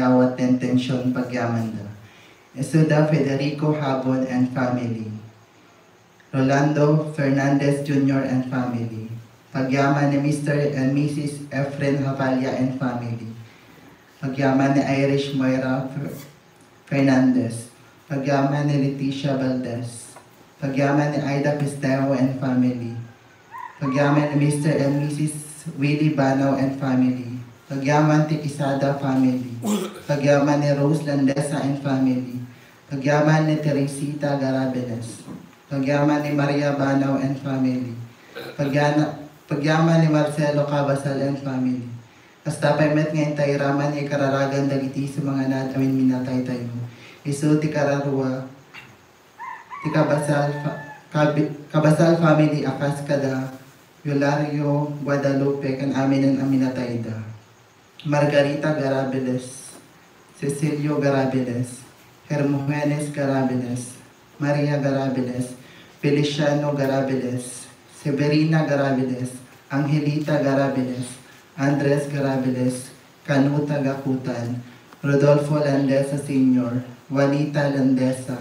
ayawat and tensyon pagyamanda. Esuda Federico Habon and family. Rolando Fernandez Jr. and family. Pagyaman ni Mr. and Mrs. Efren Havalia and family. Pagyaman ni Irish Moira Fernandez. Pagyaman ni Leticia Valdez. Pagyaman ni Aida Pisteo and family. Pagyaman ni Mr. and Mrs. Willie Banaw and family. Pagyaman ni Quisada family. Pagyaman ni Rose Landesa and family. Pagyaman ni Teresita Garabeles. Pagyaman ni Maria Banaw and family. Pagyaman ni Marcelo Cabasal and family. Hasta paymet ngayon tayo raman ni kararagan dagiti sa mga nadamin minatay tayo. Isu ti kararua ti Cabasal family akas kada Yulario Guadalupe kan amin ang aminatay da. Margarita Garabeles, Cecilio Garabeles, Hermogenes Garabeles, Maria Garabeles, Feliciano Garabeles, Severina Garabeles, Angelita Garabeles, Andres Garabeles, Canuta Gakutan, Rodolfo Landesa Sr., Juanita Landesa,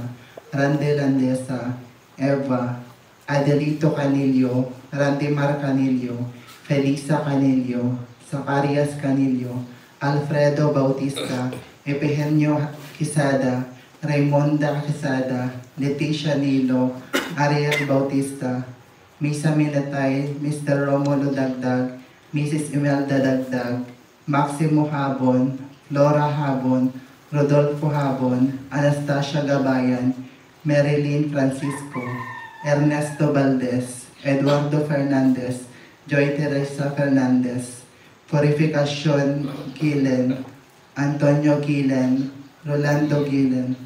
Rande Landesa, Eva, Adelito Canillo, Randimar Canillo, Felisa Canillo, Zacarias Canillo, Alfredo Bautista, Epigenio Quisada, Raimonda Quisada, Leticia Nilo, Ariel Bautista, Misa Minatay, Mr. Romulo Dagdag, Mrs. Imelda Dagdag, Maximo Habon, Flora Habon, Rodolfo Habon, Anastasia Gabayan, Marilyn Francisco, Ernesto Valdez, Eduardo Fernandez, Joy Teresa Fernandez, Purificacion Gilen, Antonio Gilen, Rolando Gilen,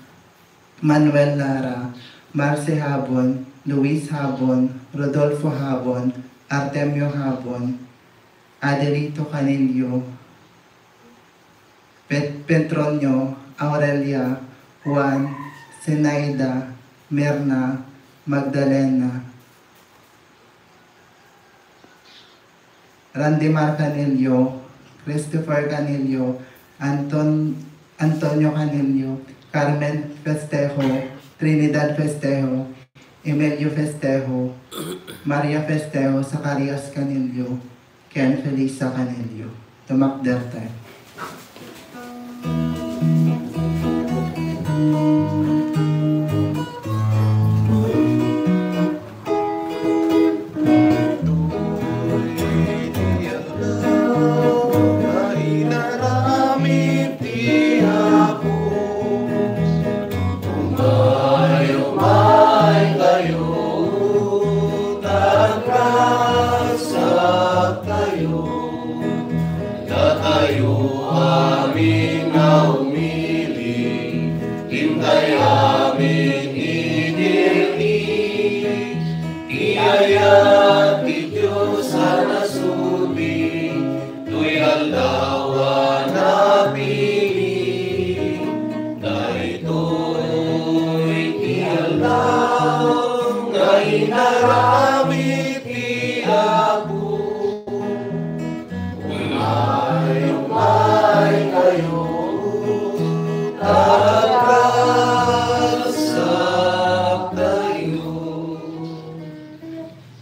Manuel Lara, Marce Habon, Luis Habon, Rodolfo Habon, Artemio Habon, Adelito Canillo, Petronio, Aurelia, Juan, Zenaida, Mirna, Magdalena, Randimar Canillo, Christopher Canillo, Antonio Canillo, Carmen Festejo, Trinidad Festejo, Emilio Festejo, Maria Festejo, Zacarias Canillo, Ken Felisa Canillo. Tumakder tayo.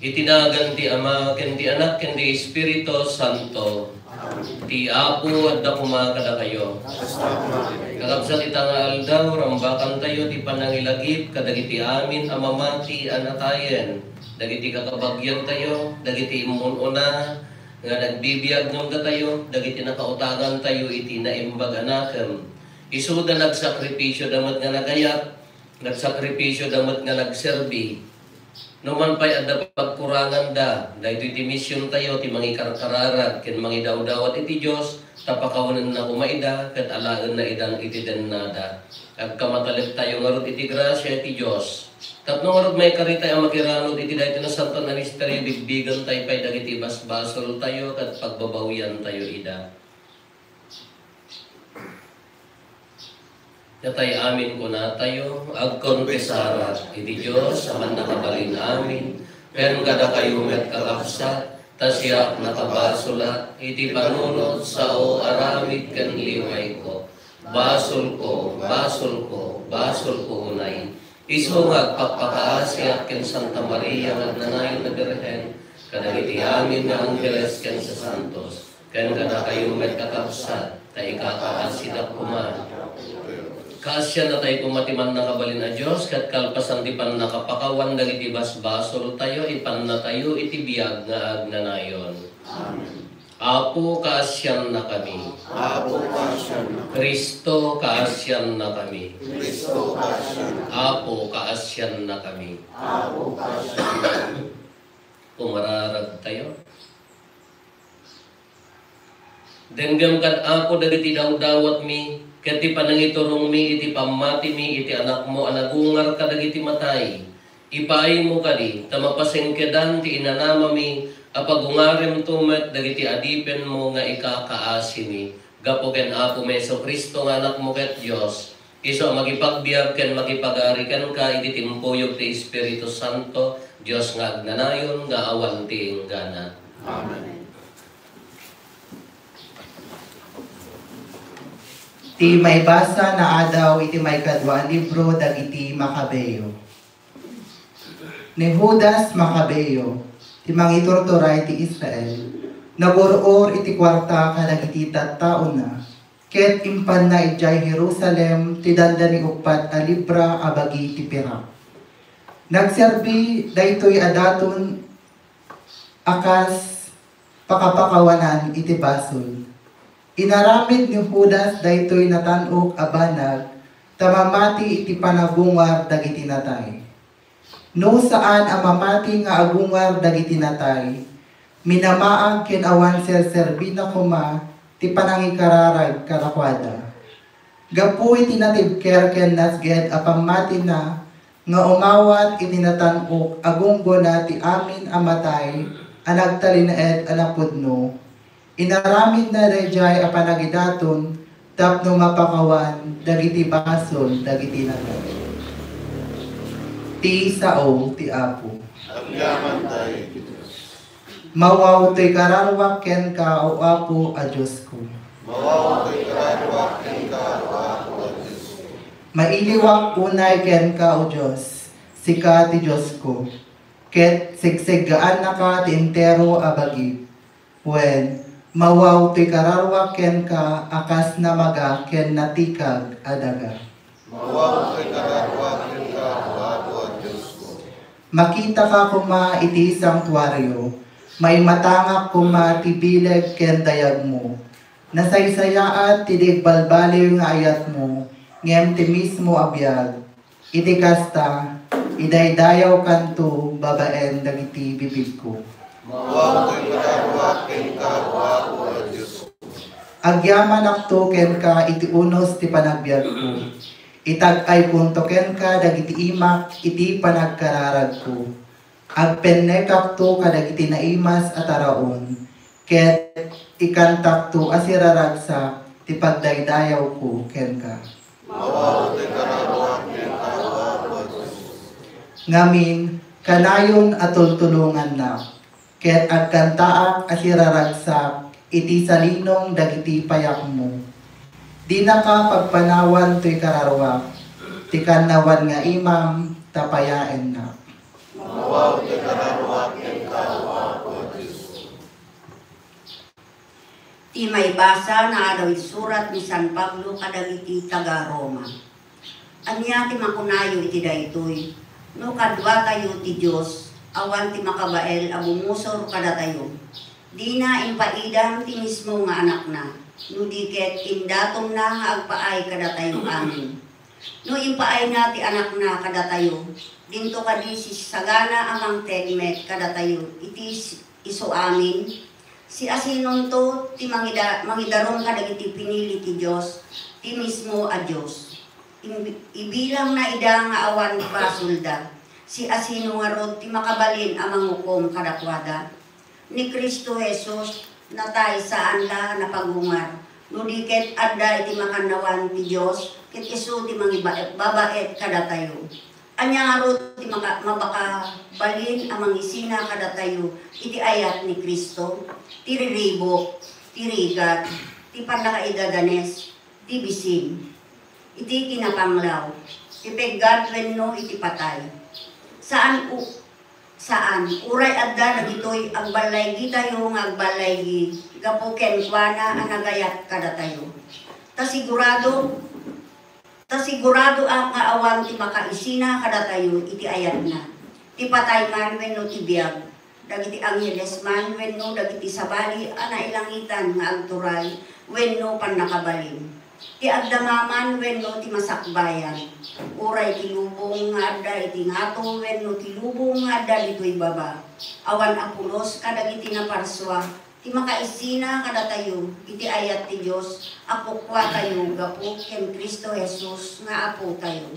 Itinagan ti Ama, ken ti Anak, ken ti Espiritu Santo. Ti Apo at dakuma kada kayo. Kakabsat ita nga aldaw, rambakan tayo ti panangilagip, kadagiti amin amamati anatayen. Dagiti kakabagyan tayo, dagiti imununa, nga nagbibiyag nung tayo, dagiti nakautagan tayo, iti naimbag anakem. Isuda nagsakripisyo damat nga nagayat, nagsakripisyo damat nga nagserbi. Numan pa'y adda pagkurangan da, dahil iti misyon tayo, ti mangikarkararat, ken mangidawdawat iti Diyos, tapakawanan na kumaida, ket alaan na idang iti dennada. At kamatalit tayo ngarot iti grasya iti Diyos. Tapno ngarot may karitay ang makiranot iti dahil na santo na misteryo, bigbigan tayo pa'y dagiti basbasol tayo, ket pagbabawian tayo ida. Katay amin ko na tayo, agkonpesarat, iti Diyos, aman nakabalin amin, pen kada kayo met kakapsat, tasyak nakabasulat, iti panunod sa o aramid kan liway ko. basol ko unay. Iso nga pagpakaasi at ken Santa Maria nagnanayon na Birhen, kadagiti amin nga Angeles ken sa Santos, ken kada kayo met kakabsat, tay kakaasi da kuman. Kaasya na tayo kumatiman na kabalin na Diyos, kat kalpasan di pan nakapakawan dagiti basbasol tayo, ipan na tayo, iti biyag nga agnanayon. Amen. Apo, kaasyan na kami. Apo, kaasyan na kami. Kristo, kaasyan na kami. Kristo, kaasyan na kami. Apo, kaasyan na kami. Apo, kaasyan na kami. Pumararag tayo. Denggam kad apo dagiti daw-dawat mi, kati panangiturong mi, iti pamati mi, iti anak mo, anagungar ka dagiti matay. Ipaay mo kadi, tamapasengkedan ti inanama mi, apagungarem tumet dagiti adipen mo nga ikakaasi mi. Gapo ken apo Meso Kristo nga anak mo ket Dios. Iso magipagbiag ken magipagarikan ka iti timpuyog ti Espiritu Santo, Dios nga agnanayon nga awan ti inggana. Amen. Ti may basa na adaw iti may kadwa libro dagiti Makabeo. Ni Judas Makabeo, ti mangiturturay ti Israel, naguror iti kwarta kadagiti tattaon na, ket impan na ijay Jerusalem ti dandani upat a libra abagi ti Pirak. Nagserbi daytoy adaton akas pakapakawanan iti basol. Inaramid ni Judas daytoy natanok abanag, tamamati iti panagungar dagiti natay. No saan ang mamati nga agungar dagiti natay, minamaang ken awan serserbi na kuma, ti panangikararag karakwada. Gapu iti natibker ken nasged apamati na, nga umawat iti natanok agunggo na ti amin amatay, anagtalinaed anapudno. Inaramid na rejay a panagidaton, tapno mapakawan, dagiti basol, dagiti natay. Ti sao, ti apo. Agyaman tayo, Diyos. Mawaw to'y kararwak ken ka o apo a Diyos ko. Mawaw ko'y kararwak ken ka o apo a Diyos ko. Mailiwak unay ken ka o Diyos, sika ti Diyos ko. Ket sigsigaan na ka ti entero abagi. When mawaw to'y kararwak ken ka akas na maga ken natikag adaga. Mawaw ko'y kararwak ken ka o apo a Diyos ko. Makita ka kuma iti sanktuaryo, may matangak kuma ti bileg ken dayag mo. Nasaysayaat ti digbalbaliw nga ayat mo, ngem ti mismo abiyag. Iti kasta, idaydayaw kanto, babaen dagiti bibig ko. Mawaw ko'y kararwak ken ka o apo a Diyos ko. Agyaman akto ken ka iti unos ti panagbiag ko. Itag-ay punto ken ka dagiti imak iti panagkararag ko. Agpennek akto kadagiti naimas at araon. Ket ikantak to asiraragsak ti pagdaydayaw ko ken ka. Mawaw ko'y kararwak ken ka o apo a Diyos ko. Ngamin, kanayon at tultulungan na. Ket agkantaak asiraragsak iti salinong dagiti payak mo. Di na ka pagpanawan to'y kararwak, ti kanawan nga imam tapayaen na. Mawaw ko'y kararwak ken ka o apo a Diyos ko. Ti may basa na adaw surat ni San Pablo kadagiti taga Roma. Anya ti makunayo iti daytoy, no kadwa tayo ti Dios, awan ti makabael a bumusor kada tayo. Di na impaidam ti mismo nga anak na, no diket indatom na nga agpaay kada tayo amin. No impaay na ti anak na kada tayo, dinto kadi si sagana amang tegmet kada tayo, iti iso amin. Si asinon to, ti mangidarong kadagiti pinili ti Diyos, ti mismo a Diyos. Ibilang na ida nga awan basulda, si asino nga rod ti makabalin amang hukom kadakwada. Ni Kristo Jesus, natay saan la napagungar. No diket adda iti makanawan ti Diyos, ket isu ti babaet kada tayo. Anya nga rod ti mabakabalin amang isina kada tayo, iti ayat ni Kristo, ti riribok, ti rigat, ti panakaidadanes, iti bisim, iti kinapanglaw, ipegad wenno iti patay. Saan uray adda dagitoy agbalaygi tayo nga agbalaygi gapo ken kuana anagayat kada tayo. Ta sigurado ang nga awan ti makaisina kada tayo iti ayat na. Ti patay man wenno ti biag, dagiti angheles man wenno dagiti sabali ana ilangitan nga agturay wenno pannakabalin. Ti agdamaman wenno ti masakbayan, uray ti lubong nga adda iti ngato wenno ti lubong nga adda ditoy baba. Awan apulos kadagiti naparswa, ti makaisina kada tayo iti ayat ti Dios, apokwa tayo gapo ken Kristo Jesus nga apo tayo.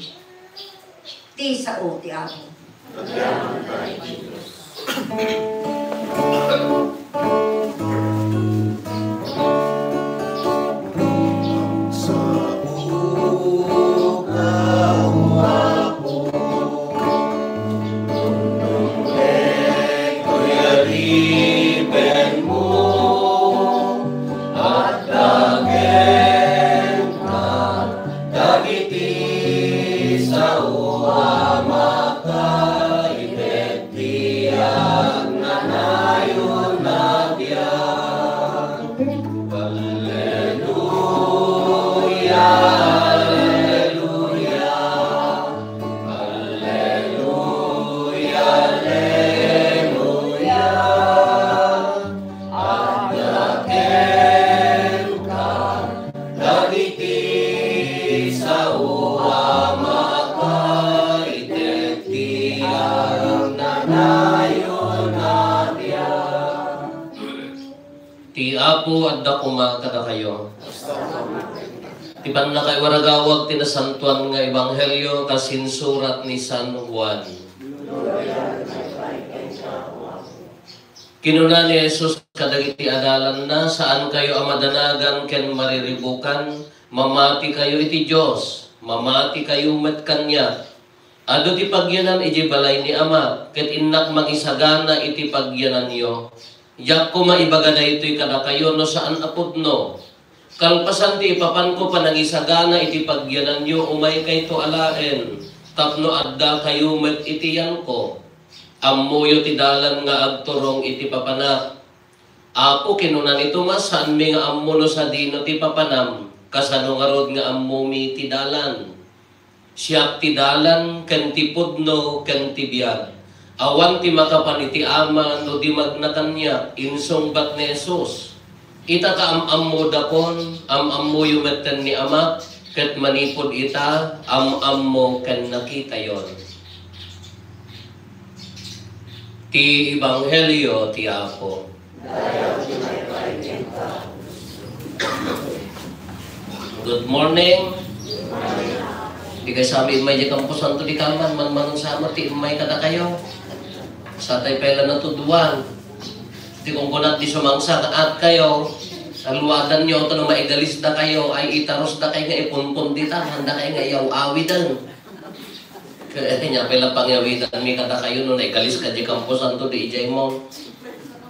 Ti sao ti apo. Ti Apo adda kuma kada kayo. Ti panakay waragawag ti nasantuan nga ebanghelyo kasinsurat ni San Juan. Kinuna ni Jesus kadagiti adalan na saan kayo amadanagan ken mariribukan, mamati kayo iti Dios, mamati kayo met kanya. Ado ti pagyanan iti balay ni Ama, ket innak mangisagana iti pagyanan niyo. Yak ko maibaga na ito'y kada kayo no saan apod no. Kalpasan ti ipapan ko panangisagana iti pagyanan nyo umay kay to alaen. Tapno adda kayo met itiyan ko. Ammoyo ti dalan nga agturong iti papanak. Apo kinunan ito mas saan mi nga ammo no sa dino ti papanam. Kasano nga rod nga ammo mi ti dalan. Siyak ti dalan ken ti pudno ken ti biyag. Awan ti makapan iti ama no di magnakanya insong bat ni Jesus. Ita ka ammo dakon, ammo yumetten ni Ama, ket manipod ita, ammo ken nakita yon. Ti Ebanghelyo ti Apo. Good morning. Di kayo sabi, imay di kampusan to di kaman, man sama ti imay kada kayo. Sa tayo pala natuduan. Di kung kunat di sumangsa at kayo, aluwadan nyo ito na maigalis na kayo, ay itaros na kayo nga ipunpun ditan, handa kayo nga iaw-awidan. Kaya niya pala pangyawidan mi kada kayo no, naigalis ka di kampusan to di ijay mo.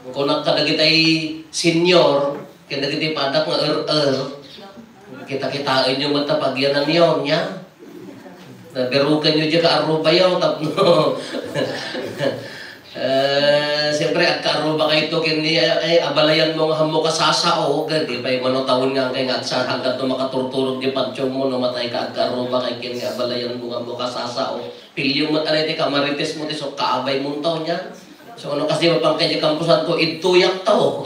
Kung nakadagitay senior, kaya nagitay padak nga kita-kitain nyo matapagyanan yun, niya. Nabirukan nyo dyan ka-aruba yaw, tapno. Siyempre, at ka-aruba kayo ito, kini abalayan mo nga hamo kasasao, di pa yung manotawon nga kay nga sa hanggat no makaturturog di pansyong mo, no matay ka at ka-aruba kay kini abalayan mo nga mo kasasao. Pilyong mo alay, ka marites mo, so kaabay mong taon niya. So ano kasi mapangkay di kampusan ko, ituyak to.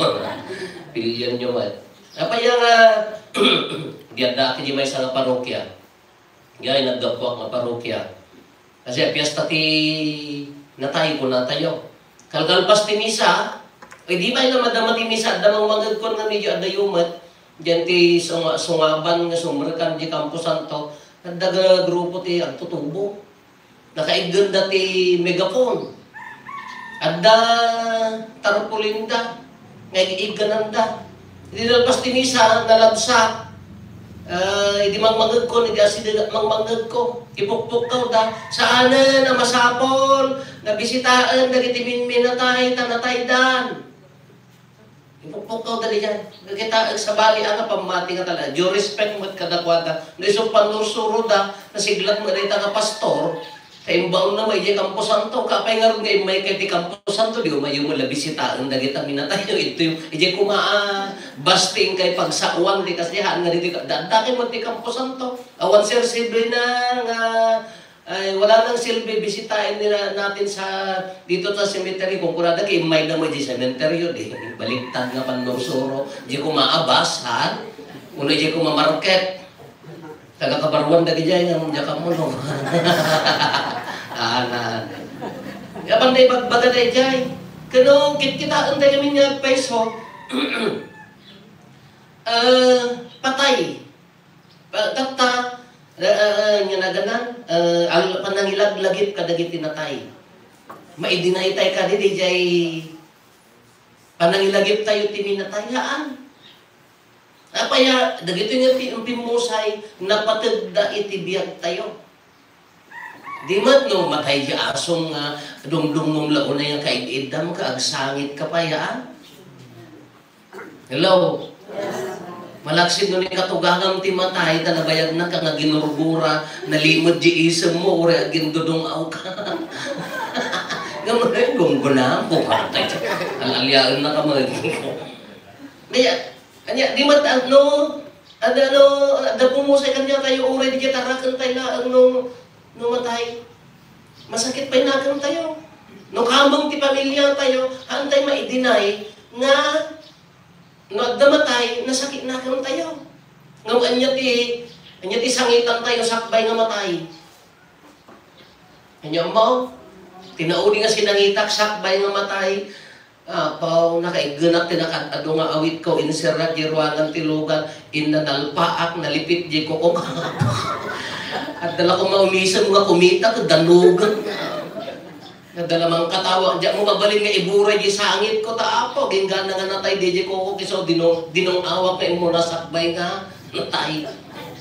Pilyon nyo man. Napaya nga, diyan di may sa parokya. Gaya nagdapuak nga parokya. Kasi piyesta ti natay ko na tayo. Kalkalpas ti misa, di ba yung madama ti misa, damang magagkon nga medyo adayumat, diyan ti sungaban nga sumrekan di kampusan to, nagdaga grupo ti agtutubo. Nakaiganda ti megapon. Adda tarpulinda, ngagigananda. Hindi nalpas ti misa, nalabsa. Hindi mangmangag ko, hindi mangmangag ko. Ipukpuk ka da. Saan na masapol, nabisitaan, nagitimin minatay, tanatay dan. Ipukpuk pukaw dali yan. Kita sa bali ang pamati nga talaga. Due respect mo kadakwada. No isong panursuro da, nasiglat mo rin nga pastor, kay imbaon na may Campo Santo, kapay nga rin may kay Campo Santo, di mo yung malabisitaan na kita minatayo. Ito yung, ije basting kay pagsauan, di kasi haan nga rin, dadakin mo di Campo Santo. Awan sir, sibre na nga, ay wala nang silbi bisitain nila natin sa dito sa cemetery kung kurada kay may na mo di cemetery di baliktad nga panursuro di ko maabas ha uno di ko mamarket taga kabaruan dagi jay nga mong ka mo no ana ya panday bagbaga day jay kano kita unday kami nga peso patay tata nga naganan panangilag-lagip kadagit tinatay. Maidinay tay ka di jay panangilagip tayo timinatay haan. Apaya dagito nga pimusay napatagda itibiyag tayo. Di mat no matay di asong dumdum laon na yung kaididam ka agsangit ka pa yaan. Hello. Malaksin nun yung katugangang timatay, talabayag na ka nga ginurgura, nalimod di isam mo, uri agin dudong aw ka. Gamon na yung gunggunahan po, patay. Alalyaan na ka magiging. Kaya, di mat, ada pumusay kanya tayo, uri di kita rakan tayo na, matay. Masakit pa inakan tayo. No kamang ti pamilya tayo, hantay maidinay, nga, no damatay nasakit na kan tayo. Ngam anya ti sangitan tayo sakbay nga matay. Anya mo tinaudi nga sinangitak sakbay nga matay. Pao nakaigenat ti nakadto nga awit ko inserat di ruangan tilugan innadalpaak nalipit di ko ko. At dala ko maulisan nga kumita ko danugan. Nadalamang katawa, diyan mo mabalin nga iburay di sangit ko taapo. Ginggan na nga natay, di ko kiso, dinong awak na imo nasakbay nga, natay.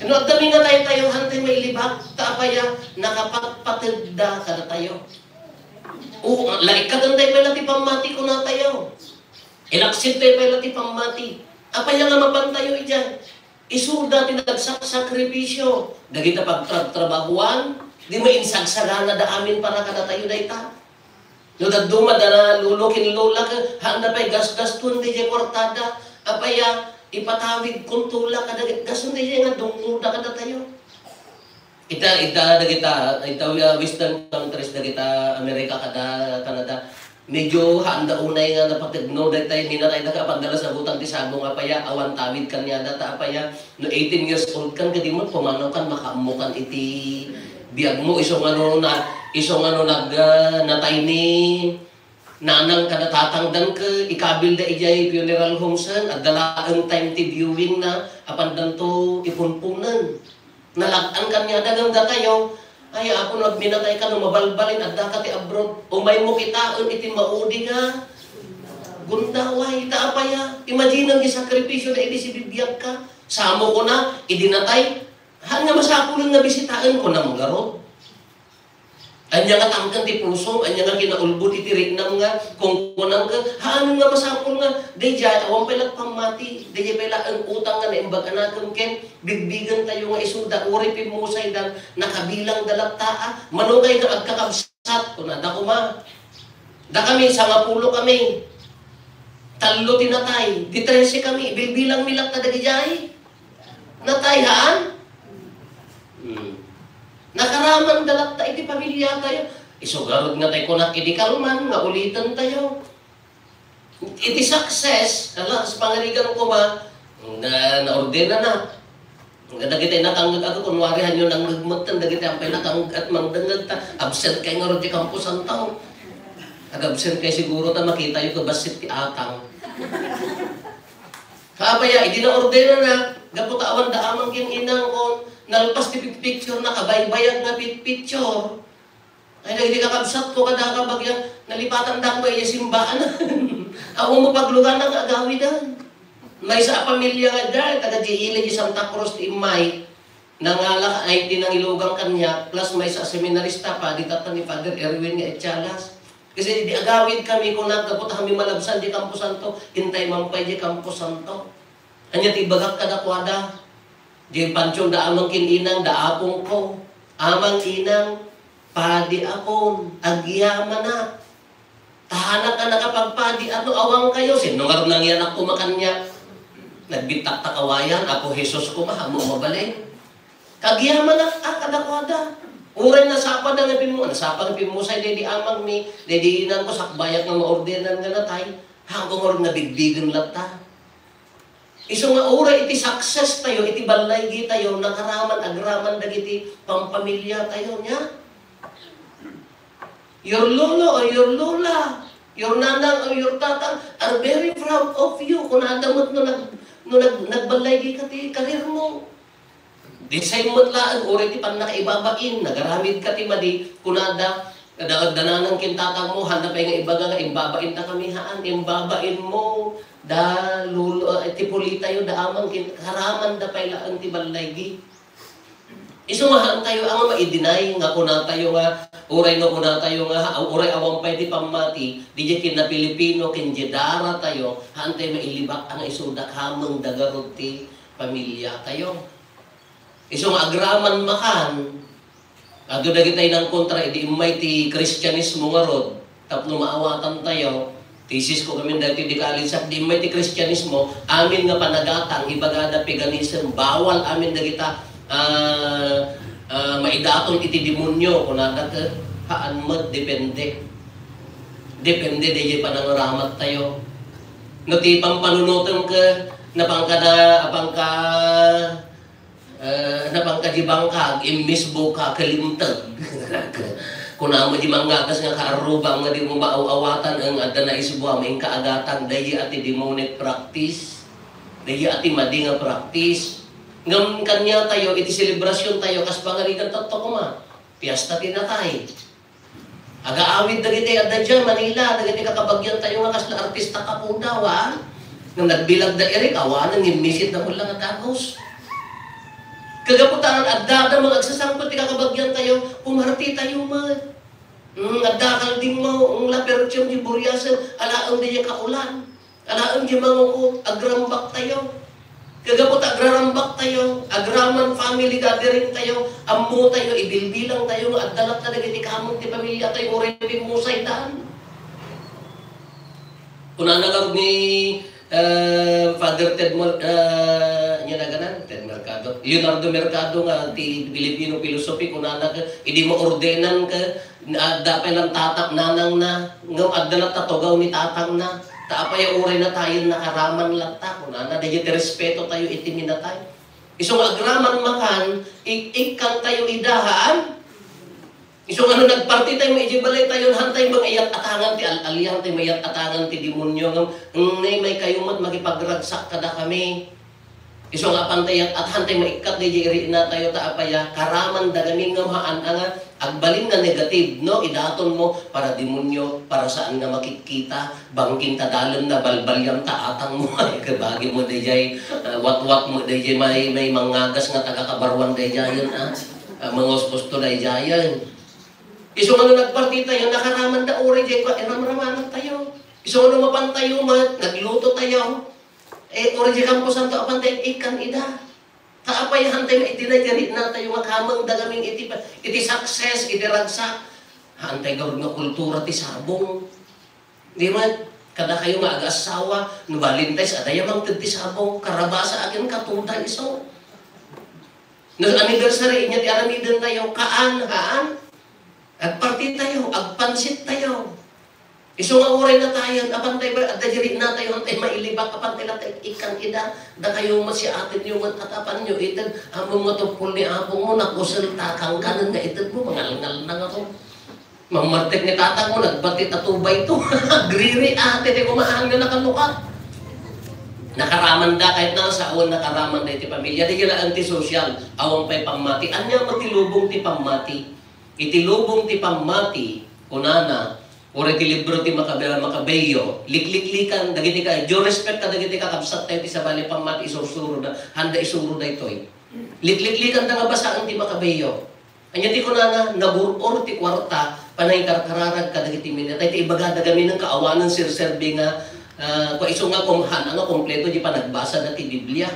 Ano, at dami nga tayo, hantay may libak, taapaya, nakapagpatagda ka na tayo. Laikagantay pala ti pamati ko na tayo. Ilaksit tayo pala ti pamati. Apaya nga mapantayo dyan. Isurda tinagsakripisyo. Dagita pagtrabahuan, di mo insagsagana da amin para kada tayo na ita. No daduma da lulukin lula ka handa pay gas-gas tun di jay kwartada apaya ipatawid kung tula kada gasun di jay nga dungmuda kada tayo. Ita western countries da kita Amerika kada Canada medyo handa unay nga napatagno da tayo minatay da ka pandala sa butang ti sabong apaya awan tawid kanya data apaya no 18 years old kan kadi mo pumanaw kan makaamukan iti biag mo isong natay ni nanang kadatatangdan ka ikabil da ijay funeral homesan at dalaang time ti viewing na apandan to ipunpunan nalagaan kanya dagang da kayo ay ako nagminatay ka no mabalbalin at daka ti abroad umay mo kitaon iti maudi nga gundaway taapaya imagine ang isakripisyo na iti si bibiyag ka samo ko na idinatay han nga masapulan nga bisitaan ko na mga garot. Anya nga tangkan ti puso, anya nga kinaulbod iti riknam nga, kung kunang ka, han nga masapul nga, dayjay, awang pelat pamati, dayjay pala ang utang nga naimbag anakam ken, bigbigan tayo nga isuda, uri pimusay dan, nakabilang dalagtaa, manungay nga agkakabsat, kuna da kuma. Da kami, 10 kami, 3 tinatay, di 13 kami, bilbilang milak na dagijay. Natay haan? Nakaraman dalat ta iti pamilya tayo. Isugarod nga tayo kunak iti kalman, nga ulitan tayo. Iti success, sa pangarigan ko ba, na-ordena na. Dagiti natanggag ako, kunwari hanyo nang nagmutan, dagiti ang pinatangg at mangdangag ta. Absent kayo nga rin di kampusan tao. Ag-absent kayo siguro ta makita yung kabasit ti atang. Kapaya, hindi na-ordena na, gaputawan da amang yung inang kon, nalpas ti picture na kabaybayag na picture. Ay, hindi kakabsat ko kada kabagyang nalipatan da ko ay simbaan. Ako mo paglugan ng agawidan. May sa pamilya nga dahil, taga Jihili di Santa Cruz ti Imay, nangalak ay tinangilugang kanya, plus may sa seminarista pa, ditatan ni Father Erwin nga Etchalas. Kasi di agawid kami kung nagkapot kami malabsan di Campo Santo, hintay mampay di Campo Santo. Anya ti bagak kadakwada. Di pansyong da amang kininang da apong ko. Amang inang padi akon, agyaman na. Tahanak ka nakapagpadi, awang kayo. Sino nga nang yan ako makanya? Nagbitak takawayan, ako Jesus ko mahamo mabalik. Kagyaman na kadakwada. Uray na sapa na ngapin mo, nasapa ngapin mo sa di amang mi, di inan ko sakbayat ng maordenan nga natay, hanggang oras nabigbigan lata. Iso nga uray iti success tayo, iti balaygi tayo, nakaraman, agraman, dagiti pampamilya tayo niya. Your lolo or your lola, your nanang or your tatang are very proud of you kung nadamot no nagbalaygi ka ti karir mo. Di sa'yo matlaan, uri ti pan nakaibabain, nagaramid ka ti madi, kunada, dananang kintatang mo, handa pa yung ibaga nga, imbabain ta kami haan, imbabain mo, da lulo, ti pulita yun, da amang haraman da pailaan ti balaygi. Isumahan tayo ang maidinay, nga kuna tayo nga, uray no kuna tayo nga, uray awang pay ti pamati, di kin na Pilipino, kinjedara tayo, haan tayo mailibak ang isudak hamang dagarot ti pamilya tayo. Isong agraman makan, ado dagit tayo ng kontra, hindi may ti Kristyanismo nga rod, tapno maawatan tayo, thesis ko kami dati di kalisak, di may ti Kristyanismo, amin nga panagatang, ibagada paganism, bawal amin dagita maidaton iti demonyo, kung nadat haan mo, depende. Depende, di panangaramat tayo. No ti pampanunutan ka, napangkadibangkag, imbis ka, kalimtag. Kung naman di mangakas nga kaarubang nga di mo maawawatan ang adda na isubuha, may kaagatan, dahi ati demonic practice, dahi ati madi nga practice. Ngam kanya tayo, iti selebrasyon tayo, kas pangarigan tato ko ma, piyesta tinatay. Aga-awid dagiti adda dyan, Manila, dagiti kakabagyan tayo nga kas na artista ka po daw, ha? Nang nagbilag da Eric, awanan, imisit na mo lang at agos. Kagaputan adda mga agsasangpot ti kakabagyan tayo, pumarti tayo man. Adda kalding mo, ang lapertsyon di buryasan, alaang di kaulan. Alaang di manguko, agrambak tayo. Kagaputan agrarambak tayo, agraman family gathering tayo, ammo tayo, ibilbilang tayo, addalat na nagiti kamong ti pamilya tayo, orin musay daan. Kuna nagarog ni Father Ted Leonardo Mercado nga ti Filipino philosophy kung nanak hindi mo ordenan ka dapay lang tatak nanang na ngam adda na tatogaw ni tatang na taapay uray na tayo nakaraman latta kung nana dahi ti respeto tayo iti minatay isong agraman makan ikkan tayo idahaan isong ano nagparti tayo maijibalay tayo hantay mag-iyat atangan ti aliyang tayo mayat atangan ti demonyo ngam may kayumat makipagragsak kada kami isong apantay at hantay maikat ni jiri na tayo taapaya karaman dagamin nga maan nga agbalin nga negative no idaton mo para demonyo para saan nga makikita bangking tadalon na balbalyam taatang mo ay kabagi mo dayjay wat-wat mo dayjay may mangagas nga taga-kabarwan dayjayan mga osposto dayjayan isong ano nagparti tayo nakaraman da uri jay ko enamramanan tayo isong ano mapantayo nagluto tayo orin di Campo Santo apantay ikan ida. Kaapay hantay na itinay na tayo makamang dagaming iti success, iti ragsak. Hantay gawag nga kultura ti sabong. Di man, kada kayo nga aga-asawa, nubalintay sa adayamang ti sabong, karabasa akin katuda iso. Nag-anniversary niya ti aramidan tayo, haan. Agparti tayo, agpansit tayo. Iso nga uray na tayo, apantay ba, at dajiri na tayo, antay mailibak, apantay lang tayo, ikan ida, da kayo mas si atin yung matatapan nyo, itan, among matupul ni apong mo, nakusal takang kanan nga itan mo, mangal-ngal na nga ko. Mamartek ni tatang mo, nagbatit at tubay ito, griri ate, di kumaan nga nakalukat. Nakaraman da, kahit na sa awan nakaraman da iti pamilya, di kila antisocial, awang pa'y pamati, anya matilubong ti pamati, itilubong ti pamati, kunana, ora ti libro ti Makabeyo, likliklikan dagiti ka, due respect ka dagiti ka kabsat tayo ti sabali pamati isusuro na, handa isuro na ito'y. Likliklikan ta nga basaan ti Makabeyo. Anya ti kunana, naguror ti kwarta, panay karkararag kadagiti minatay ti ibagada kami ng kaawanan sirserbi nga kung iso nga kung nga kompleto di pa nagbasa na ti Biblia.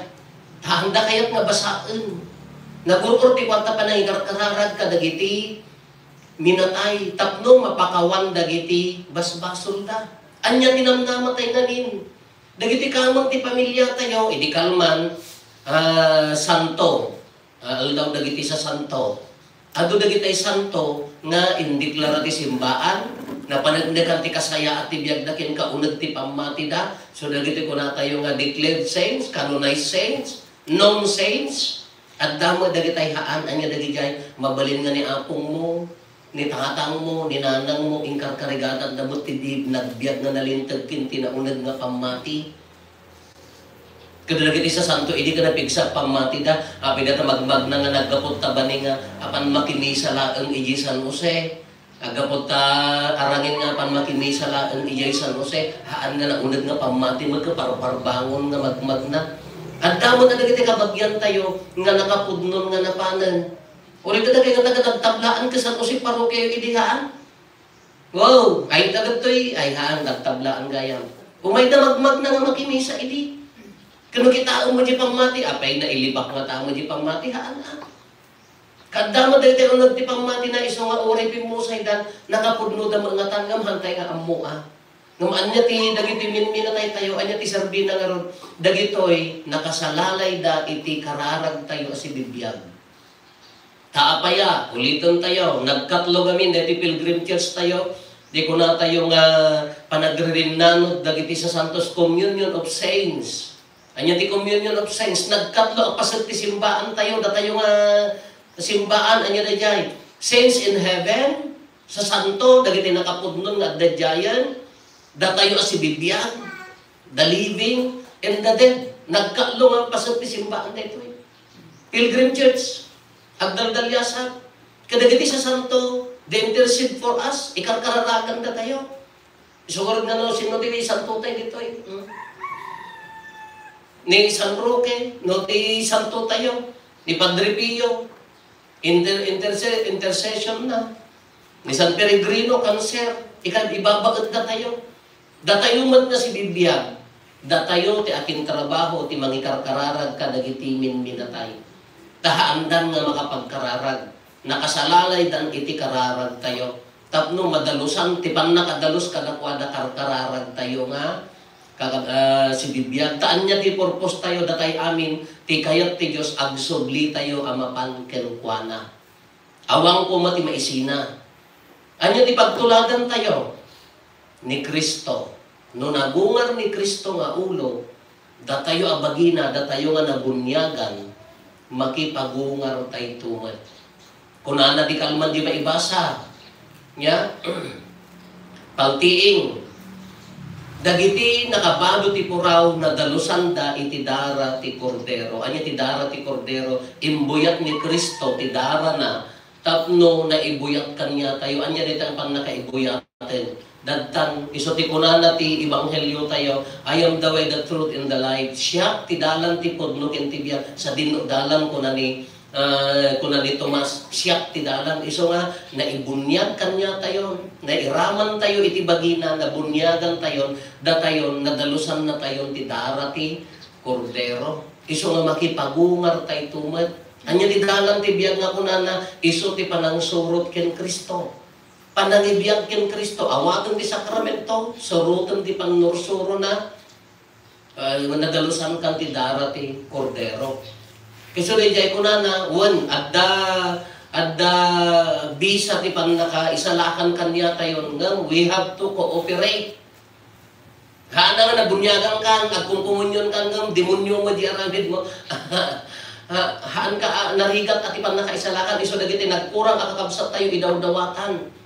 Handa kayat nga basaan. Nagurur ti kwanta panay karkararag kadagiti minatay tapno mapakawan dagiti basbasol da. Anya tinamnamatay na nin. Dagiti kamang ti pamilya tayo, idi kalman santo. Aldaw dagiti sa santo. Ado dagiti santo nga indeklara ti simbaan na panagdagan ti kasaya at ti biagdakin kaunag ti pamati da. So dagiti kuna tayo nga declared saints, canonized saints, known saints. At damo dagiti haan anya dagiti mabalin nga ni apong mo, ni tatang mo, ni nanang mo, ingkar karigatan damot ti di nagbiag nga nalintag kinti na unag nga pamati. Kadagiti sa santo, hindi ka napigsa pamati da, api data magmag na nga nagkapot ta ba nga apan makimisa laang iji San Jose. Agapot ta arangin nga apan makimisa laang iji San Jose, haan nga naunag nga pamati, magkaparbangon nga magmag na. At damo na dagiti kabagyan tayo, nga nakapudnon nga napanan. Uri ka dagay nga nagtablaan ka San Jose parokya yung idihaan. Wow, ay tagad to'y, ay haan, nagtablaan gayam. Umay na magmag na nga makimisa idi. Kano kita mo di pamati, apay na ilibak nga tao mo di pamati, haan na. Kada mo dahil tayo nagdi pamati na iso nga oray pimusay dan, nakapudno da mga tangam, hantay nga amo Ngamaan niya ti, dagiti minatay tayo, anya ti sarbina nga ron, dagitoy, nakasalalay da iti kararag tayo si bibiyag. Taapaya, uliton tayo, nagkatlo kami, dati pilgrim church tayo, di ko na tayo nga panagririnanod, dagiti sa Santos Communion of Saints. Anya ti Communion of Saints, nagkatlo pasag ti simbaan tayo, da tayo nga simbaan, anya da jay. Saints in heaven, sa santo, dagiti nakapudnon nga da jayan, da tayo si bibiyag, the living, and the dead. Nagkatlo nga pasag ti simbaan dito. Pilgrim Church, agdaldalyasat, kadagiti sa santo, they intercede for us, ikarkararagan da tayo. Isugurad nga no, sino ti santo tayo dito ni San Roque, no ti Santo tayo, ni Padre Pio, intercession na, ni San Peregrino, cancer, ibabagat na tayo. Datayo man na si bibiyag, datayo ti akin trabaho, ti mangikarkararag kadagiti minatay. Tahaandan nga makapagkararag, nakasalalay dan iti kararag tayo. Tapno madalusan, ti pan nakadalos kadakwada karkararag tayo nga, si bibiyag, taan niya ti purpose tayo datay amin, ti kayat ti Diyos agsubli tayo amapan kenkwana. Awang ko mati maisina. Anya ti pagtuladan tayo ni Kristo. No nagungar ni Kristo nga ulo, datayo abagina, datayo nga nabunyagan, makipagungar tayo tumat. Kung na di kalman di maibasa, nya, pagtiing, dagiti nakabado ti puraw na dalusanda iti dara ti kordero. Anya ti dara ti kordero, imbuyat ni Kristo ti dara na tapno na ibuyat kanya tayo. Anya dito ang pang nakaibuyatin. Dadtan, iso ti kunana ti ebanghelyo tayo, I am the way, the truth, and the life. Siya ti dalan ti podno ken ti biag sa dalan ko na ni Tomas, siya ti dalan. Iso nga, naibunyag kanya tayo, nairaman tayo iti bagina, nabunyagan tayo, datayon, nadalusan na tayo ti dara ti kordero. Iso nga makipagungar tayo tumat. Anya ti dalan ti biag nga kunana, iso ti panangsurot ken Kristo. Panangibiyag ken Kristo, awagan ti sakramento, surutan ti panursuro na, nadalusan kan ti dara ti kordero. Kasi jay ko na, adda bisa ti pan nakaisalakan kanya tayo, we have to cooperate. Haan nga nabunyagan kan, agkungkumunyon kan, demonyo mo di arabid mo, haan ka narigat at ipan nakaisalakan, iso dagiti nagkurang akakabsat tayo idaw-dawatan.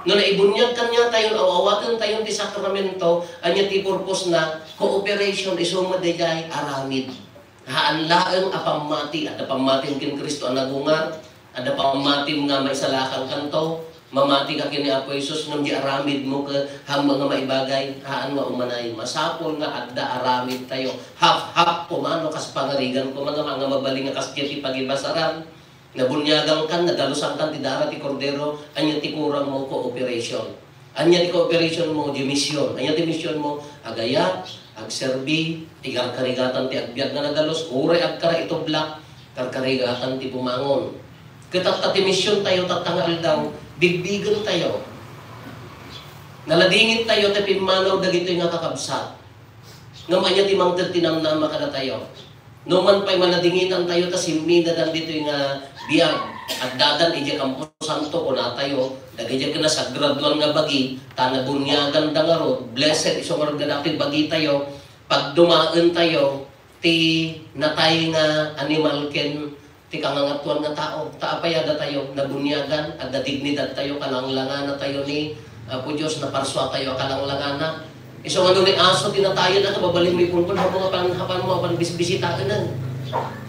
No naibunyag kanya tayo, awawatan tayo ti sakramento, anya ti purpose na cooperation, isuma de jay aramid. Haan laeng apamati, at apamating kin Kristo ang nagungar, at apamating nga maisalakan kanto, mamati ka kini Apo Isus, nung di aramid mo ka hang mga maibagay, haan nga umanay, masapol nga adda aramid tayo, hap-hap pumano kas pangarigan ko, mga mabaling nga kas kiti pagibasaran, Nabunyagang kan, nadalusan kan, ti dara ti kordero, anya ti kurang mo cooperation. Anya ti cooperation mo, di mission. Anya ti mission mo, agaya, agserbi, ti karkarigatan ti agbyag nga nadalos, uray agkara ito black, karkarigatan ti pumangon. Katat ti mission tayo, tatangal daw, bigbigan tayo. Naladingin tayo, ti pimanaw, dagito nga kakabsat. Namanya ti mangtad tinamnama kada tayo. Numan pa'y maladinginan tayo, tas himida dan dito yung biyag. At dadan, ija kampo santo ko na tayo, dagay ka na sa gradual nga bagi, tanabunyagan da nga ro, blessed, isong organapin bagi tayo, pag dumaan tayo, ti natay nga animal ken, ti kangangatuan nga tao, taapayada tayo, nabunyagan, at dignidad tayo, kalanglangan na tayo ni Apo Diyos, na parswa tayo, kalanglangan na. Isong ano ni aso, tinatayan na, kababaling may pulpon, hapan mo, bisbisitakan na.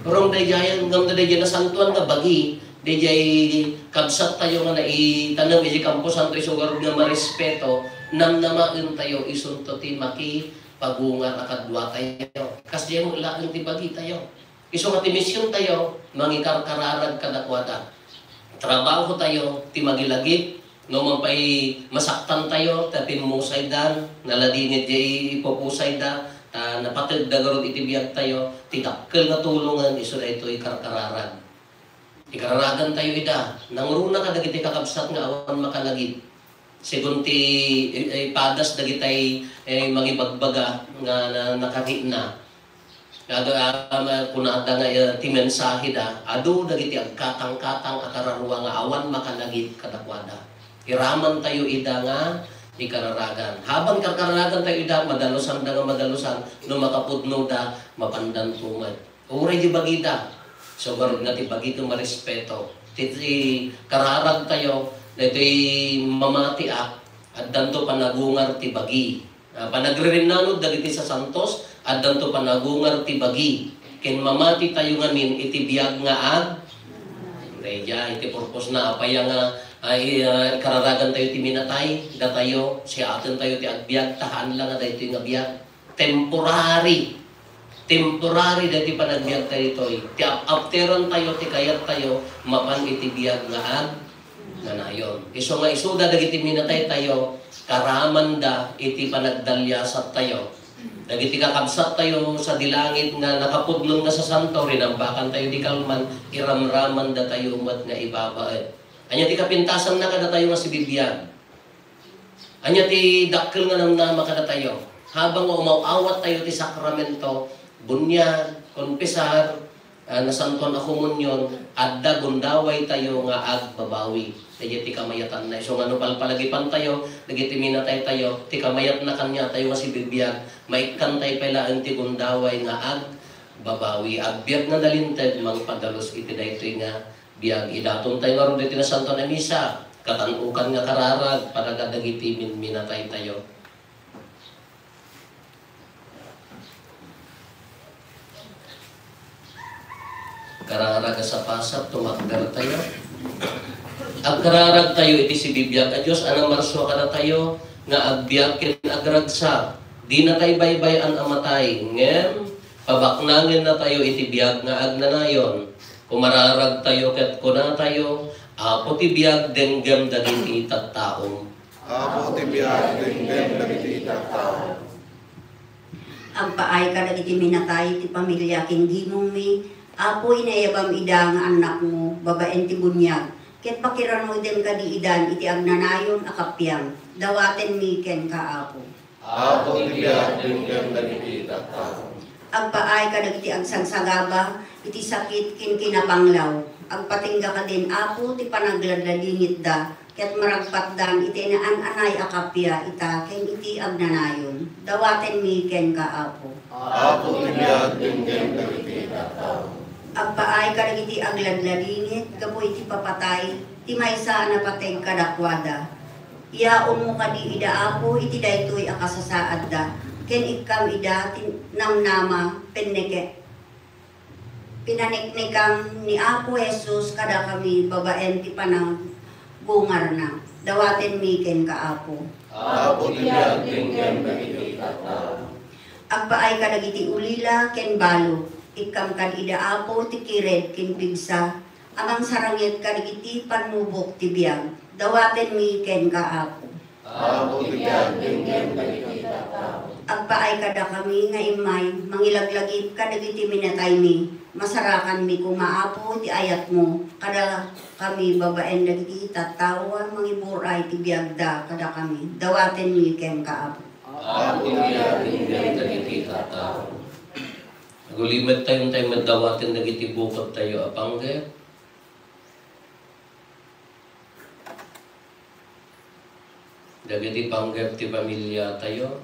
Rong dayayan, ngam na dayayan na santuan nga bagi, dayay kabsat tayo nga naitanam, iji kampo santo isugarod nga marespeto, namnamain tayo, isunto ti maki, pagungan akadwa tayo. Kasi mo laang ti bagi tayo. Iso nga ti misyon tayo, mangikarkararag kadakwada. Trabaho tayo, ti magilagit, no man pa'y masaktan tayo, tapi musay dan, naladingit jay ipopusay da, napatid dagarod itibiyag tayo, tidakkel na tulungan, iso na ito ikarkararag. Ikararagan tayo ida, nangruna ka dagiti kakabsat nga awan makalagit. Segun ti padas dagitay mangibagbaga nga nakakit na. Kunada nga ti mensahe da, adu dagiti agkatang-katang akararuwa nga awan makalagit kadakwada. Iraman tayo ida nga ikararagan. Habang kararagan tayo ida, madalusan da nga madalusan, no makapudno da, mapandan tumad. Uray di bagida. So, garod nga ti bagito marespeto. Ti kararag tayo, ito'y mamati at danto panagungar ti bagi. Panagririnanod dagiti sa Santos, at danto panagungar ti bagi. Ken mamati tayo ngamin, iti biyag nga ag, Reya, iti purpose na apaya nga, ay kararagan tayo ti minatay, da tayo, siya atin tayo ti agbyag, tahaan lang nga tayo ti ngabiyag. Temporary. Temporary dati panagbiag tayo ito. Ti afteron tayo, ti kayat tayo, mapan iti biyag nga ag, nga nayon. Iso nga isuda dagiti minatay tayo, karaman da iti panagdalyasat tayo. Dagiti kakabsat tayo sa dilangit nga nakapudlon nga sa santo, rinambakan tayo di kalman, iramraman da tayo mat nga ibabae. Anya ti kapintasan na kada tayo nga si bibiyag. Anya ti dakkel nga namnama kada tayo. Habang umawawat tayo ti sakramento, bunyag, konpesar, nasanton na komunyon, adda gundaway tayo nga agbabawi. Dagiti kamayatan na. So ano palpalagipan tayo, dagiti minatay tayo, ti kamayat na kanya tayo nga si bibiyag, maikan tayo pala ang ti gundaway nga agbabawi. Agbiag na nalinted, mang padalos iti daytoy nga biyag. Idaton tayo nga ron dito na santo na misa, katanukan nga kararag, para kadagiti minatay tayo. Kararag sa pasap, tumakdar tayo. Ang kararag tayo, iti si bibiyag a Diyos, anang marswa ka na tayo, nga agbiag kin agragsa. Di na tayo baybayan amatay. Ngem, pabaknangin na tayo, iti biyag nga agnanayon. Kumararag tayo, ket kuna tayo, apo ti biyag denggem dagiti tattaong. Apo ti biyag denggem dagiti tattaong. Ang paay ka dagiti minatay, ti pamilya, hindi mong mi, apo inayabam ida nga anak mo, babaen ti bunyag. Ket pakirano din ka di idan, iti agnanayon akapyang, dawaten miken ka apo. Apo ti biyag denggem dagiti tattaong. Agpaay ka dagiti agsangsagaba, iti sakit kin kinapanglaw. Agpatingga ka din apo, ti panagladladingit da, ket maragpatdan iti naan-anay akapya ita, ken iti agnanayon. Dawaten miken ka apo. Apo ti biyag denggem dagiti tattaong. Agpaay ka iti agladladingit, gapo iti papatay, ti maysa na pateg kadakwada. Iyaon mo ka di ida apo, iti daytoy akasasaad da. Ken ikam ida namnama penneke. Pinaniknikam ni Apo Jesus kada kami babaen ti panang bungar na. Dawaten miken ka Apo. Apo ti biyag denggem dagiti tattaong. Agpaay ka dagiti ulila ken balo. Ikam kan ida Apo ti kired ken pigsa. Amang sarangit kadigiti panmubok ti biyag, dawaten mi ken kaapo. Apo ti biyag ken dagiti tattao. Agpaay kada kami nga imay, mangilaglagip kadagiti minatay mi, masarakan mi kumaapo ti ayat mo, kada kami babaen dagiti tattao, mangiburay ti biyagda kada kami, dawaten mi ken kaapo. Apo ti biyag ken dagiti tattao. Nagulimet tayo madawaten dagiti bukod tayo apangge. Dagiti panggap ti pamilya tayo.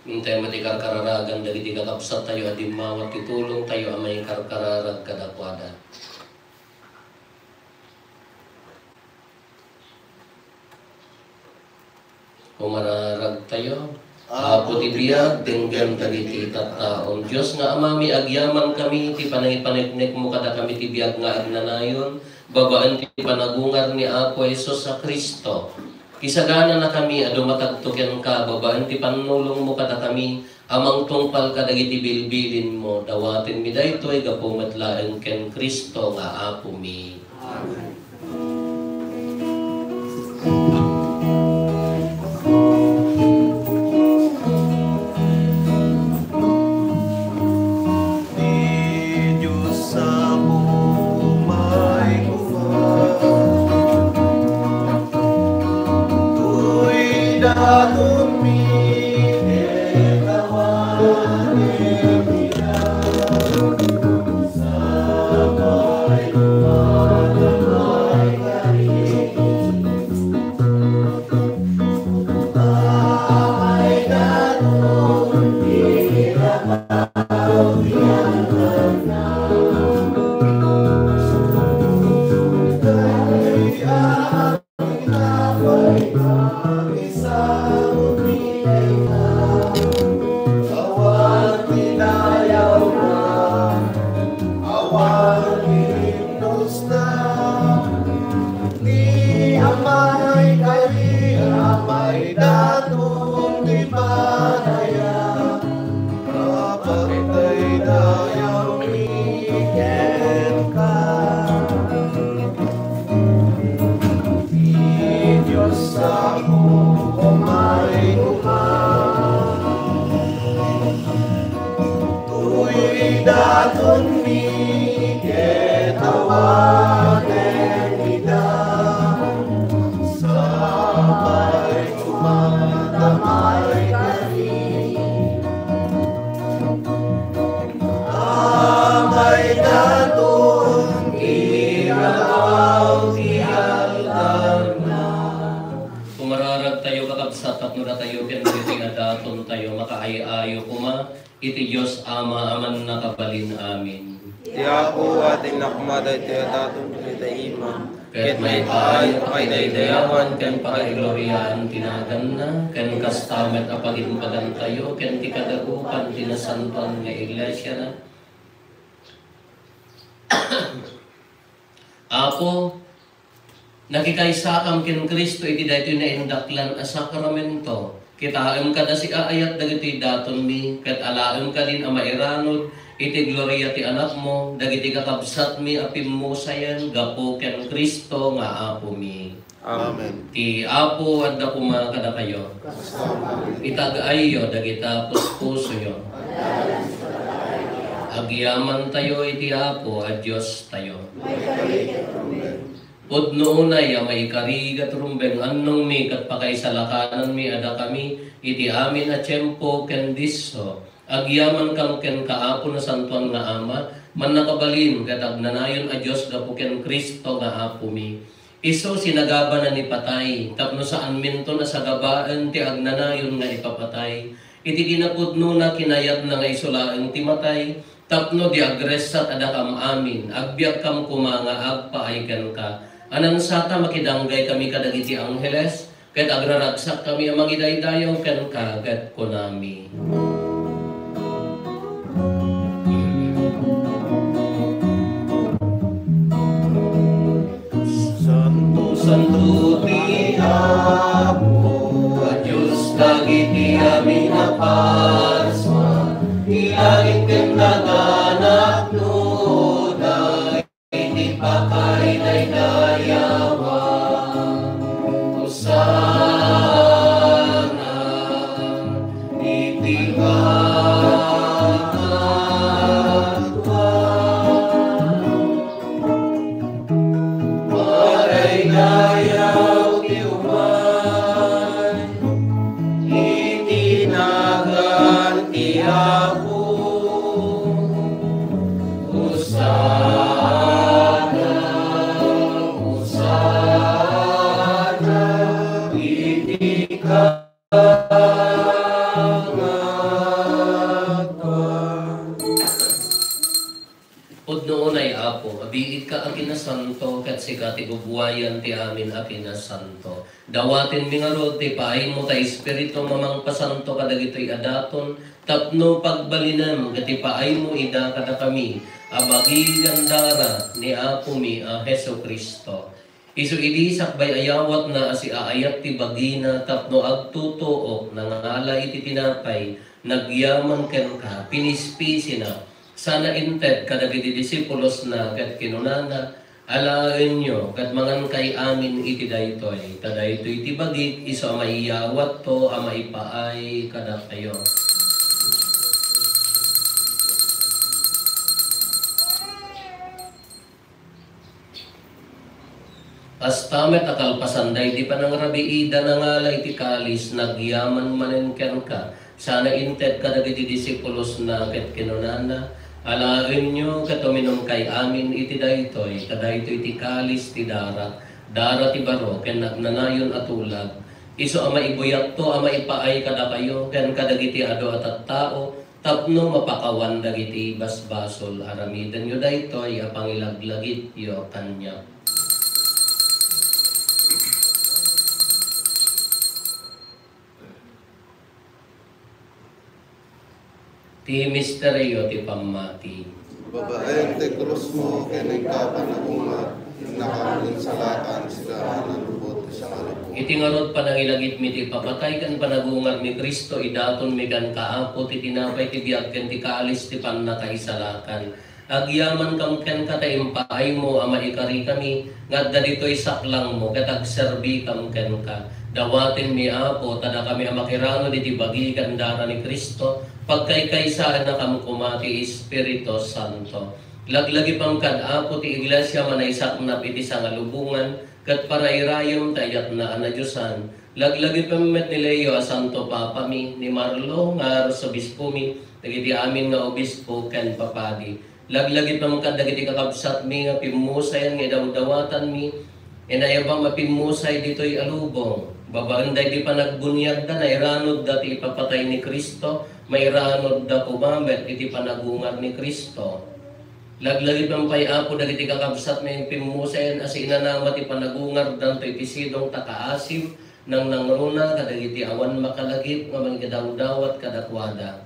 Hintay mati karkararagan dagiti kakapsat tayo adim mawat titulong tayo amay karkararag kadakwada. Kumararag tayo. Apo ti biyag denggem dagiti tattaon. Diyos nga amami agyaman kami ti panangipaneknek mo kada kami ti biyag nga agnanayon. Babaan ti panagungar ni Apo Hesus sa Kristo. Kisagana na kami adu matagtukyan ka, babaan ti panulong mo kada kami, amang tungpal kadagiti bilbilin mo, dawatin mi daytoy gapu matlaeng ken Kristo nga Apo mi. Amen. Iti Diyos Ama, aman nakabalin amin. Ti Apo ating nakmaday ti atatong pinitaiman. Ket may paay, pakidaydayawan, ken pakaigloriaan tinagan na, ken kastamet apaginbagan tayo, ken ti kadagupan tinasantan nga iglesia na. Apo, nakikaysakam ken Kristo iti daytoy na indaklan a sakramento. Kitaem ka na si aayat dagiti daton mi, ket alaem ka din a mairanod, iti gloria ti anak mo, dagiti kakabsat mi apim mo sayan, gapo ken Kristo nga Apo mi. Amen. Ti Apo adda kuma kada kayo. Itag-ayo dagita puspuso yo. Agyaman tayo iti Apo a Dios tayo. Pudno unay may karigat rumbeng annong mi kat pakaisalakanan mi ada kami iti amin a tiyempo ken disso agyaman kam ken kaapo na santuan nga Ama man nakabalin kat agnanayon a Dios gapu ken Kristo nga Apo mi. Iso sinagaba na ni patay tapno saan minto na sa gabaan ti agnanayon nga ipapatay iti ginapudno na kinayat na nga isulaeng ti matay tapno di agresat ada kam amin agbiag kam kumanga agpaaykan ka. Anan sata makidanggay kami kadagiti angheles, ket agraragsak kami amang idaydayaw ken kagat konami. Santo Santo ti Apo, Diyos dagiti amin na parswa. naganak nuday, iti pakay daydayawa. Hosana, iti kakatwa. Maray dayaw ti umay, iti nagan ti Apo. Hosana, Hosana, iti kakatwa. Pudnoon ay Apo, abiit ka akin na santo, kat sikat igubuwayan ti amin akin na santo. Dawatin mi nga rod, ti paay mo ta Espiritu mamang pasanto kadag ito'y adaton, tapno pagbalinam, kat ti paay mo ida kada kami, abagi gandara ni Apo mi a Heso Kristo. Isu idi sakbay ayawat na asi aayat ti bagina, tapno agtutuok, nangala iti tinapay, nagyaman ken ka, pinispisi na, sana inted kadagiti disipulos na kat kinunana, alain nyo kat mangan kay amin iti daytoy. Kadaytoy iti bagit, iso ama iyawat to, ama ipaay kada kayo. Astamet akalpasanday, di pa nang rabiida na ngala iti kalis, nagyaman manen ken ka, sana inted kadagiti disipulos na kat kinunana, alain nyo katuminom kay amin iti daytoy, kadaytoy iti kalis ti dara, dara ti baro, ken nagnanayon atulag. Iso ama ibuyat to, ama ipaay kada kayo, ken kadagiti ado at tao, tapno mapakawan dagiti basbasol, aramidan nyo daytoy, apangilaglagit yo kanya. Ti misteryo ti pamati. Babaeng ti krus mo, kinigkapan na umat, nakamuling salatan, sigahan ang lubot, isang alubot. Iti ngarod panangilagit mi ti papatay kan panagungar ni Kristo, idaton mi kan kaapo, ti tinapay ti biag ken ti kaalis ti pannakaisalakan. Agyaman kam ken kataimpaay mo, ama ikari kami, ngadda dito'y saklang mo, katagserbi kam ken ka. Dawatin mi Apo, tada kami amakirano diti bagi kandara ni Kristo, pagkaykaysaan na kam kumati Espiritu Santo. Laglagi pang kad Apo ti iglesia manaysaknap iti sangalubungan, kat parairayom tayat na anadyosan. Laglagi pamet ni Leo a Santo Papa mi, ni Marlo nga arsobispo mi, dagiti amin nga obispo ken papadi. Laglagi pamangkad dagiti kakabsat mi nga pimusayan nga dawdawatan mi, inayabang mapimusay dito'y alubong. Babaanday di pa nagbunyag da, nairanod dati ipapatay ni Kristo, mairanod da kumamet iti panagungar ni Kristo. Laglagi pang pay Apo dagiti kakabsat may pimusayan as inanamat ipanagungar danto itisidong takaasim nang nangruna kadagiti awan makalagip nga mangidawdawat kadakwada.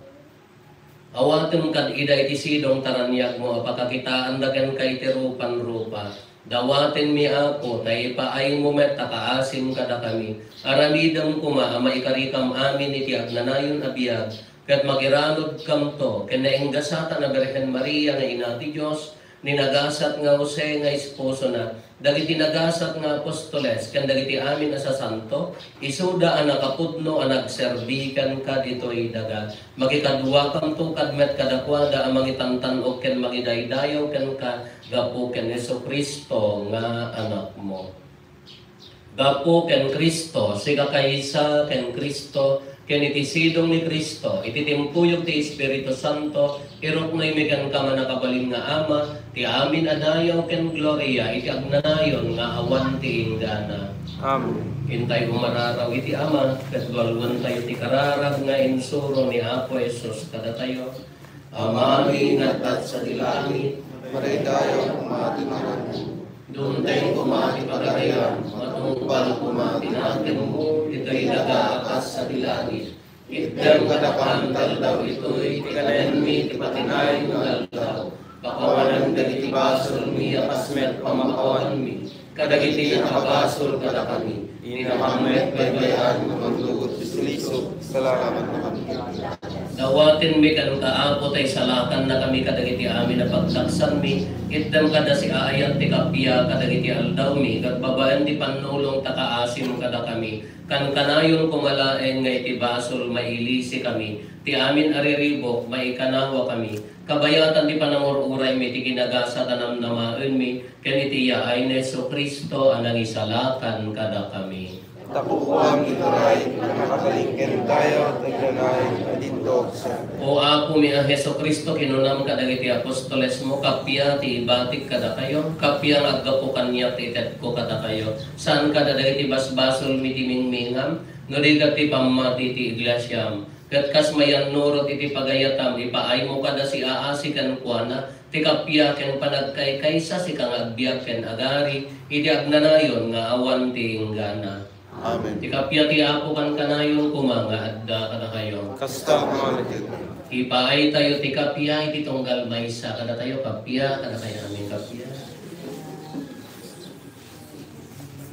Awaten kad ida itisidong taranyag mo apakakitaan daken kay tirupan rupa. Dawaten mi Apo, tayo paay mo met takaasim kada kami. Aramidam kuma, ama ikarikam amin iti agnanayon abiyag. Kat magiranod kam to, kinainggasata na Birhen Maria nga ina ti Diyos, ninagasat nga Jose nga esposo na, dagiti nagasat nga apostoles, kan dagiti amin asa santo, isuda ang nakapudno ang nagserbikan ka dito'y daga. Magikadwa kam to kadmet kadakwada ang mangitantan o ken magidaydayaw ken ka, gapo ken Yesu Kristo nga anak mo. Gapo ken Kristo, siga kaysa ken Kristo, ken itisidong ni Kristo, ititimpuyog ti Espiritu Santo, irok na imigan ka man nakabalin nga Ama, ti amin adayaw ken gloria, iti agnanayon nga awan ti ingana. Amen. Intay umararaw iti Ama, kat balwan tayo ti kararag nga insuro ni Apo Jesus kada tayo. Ama mi ngatat sa dilangit, Maridayaw kumati naman mo. doon tayo kumati pagarayan, matungpal kumati natin mo, ito'y nagaakas sa dilangit. Itdang kadapantal daw ito'y tikalayan mi, tipatinay ng aldaw. Pakawanan dagiti basol mi, apasmet pamakawan mi, kadagiti nakabasol kada kami. Inapamet baybayan, Maglugot, bisuliso, salamat na kami. Dawatin mi kan kaapo tay salakan na kami kadagiti amin na pagtaksan mi. Itdam kada si aayat ti kapya kadagiti aldaw mi. Kagbabayan ti panulong takaasim kada kami. Kan kanayon kumalaen nga iti basol mailisi kami. Ti amin ariribok maikanawa kami. Kabayatan ti panangururay mi ti ginagasa tanam namaen mi. Ken iti yaay ni Jesu Kristo anang isalakan kada kami. Takukuam ituray, makabalingken tayo, taglanahin, adintog sa. O ako mi a Heso Kristo kinunam kadagiti apostoles mo kapya ti ibatik kada kayo kapya nga aggapo kanya ti itet ko kada kayo saan kada dagiti basbasol mi ti mingmingam ngarigat ti pamati ti iglesyam ket kas mayan nurot iti pagayatam ipaay mo kada si aasi kan kuana ti kapya ken panagkaykaysa si kang agbiag ken agari iti agnanayon nga awan ti inggana. Amen. Ti kapya ti apo kan kanayon kumanga adda kada kayo. Kasta kumalikid. Ipaay tayo ti kapya iti tunggal maysa kada tayo kapya kada kayo aming kapya.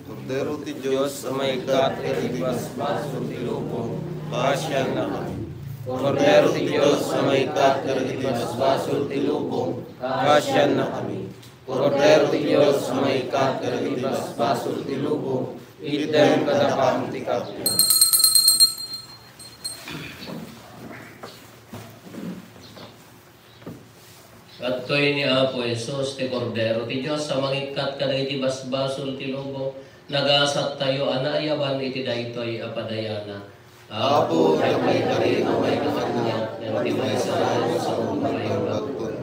Kordero ti Diyos sa may kat itibas baso ti lupo, pasya na kami. Kordero ti Diyos sa may kat itibas baso ti lupo, pasya na kami. Kordero ti Diyos sa may kat itibas baso ti lupo, idem kadapam ti kapya. Kattoy ni Apo Jesus ti Kordero ti Diyos sa mangikat kadagiti basbasol ti lubo nagasat tayo anayaban iti daytoy apadayana. Apo, may karino, may kakanya, yan ti may salamat sa umay bagton.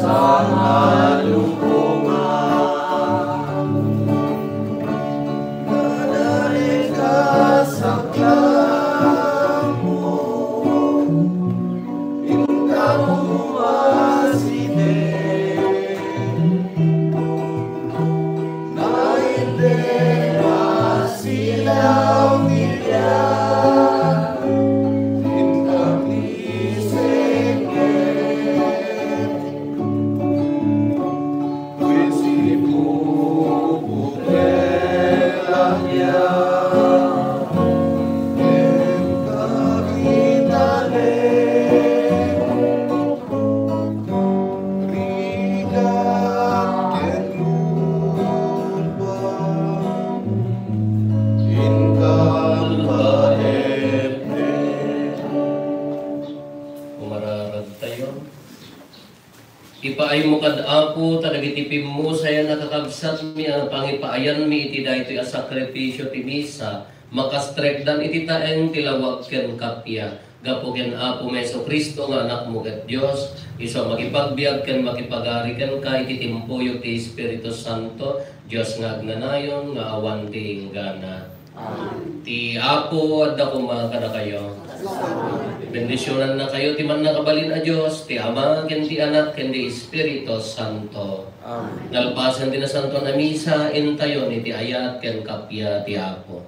Sana ay mo kad apo tadagiti pimmo saya nakakabsat mi ang pangipaayan mi iti daytoy a sakripisyo ti misa makastrekdan iti taeng tilawag ken kapya gapo ken apo Meso Kristo nga anak mo ket Dios iso makipagbiag ken makipagari ken ka iti timpuyog ti Espiritu Santo Dios nga agnanayon nga awan ti inggana. Ti apo adda kuma kada kayo. Bendisyonan na kayo ti man nakabalin a Dios, ti Ama ken ti Anak ken ti Espiritu Santo. Amen. Nalpasan ti na santo na misa intayon iti ayat ken kapya ti apo.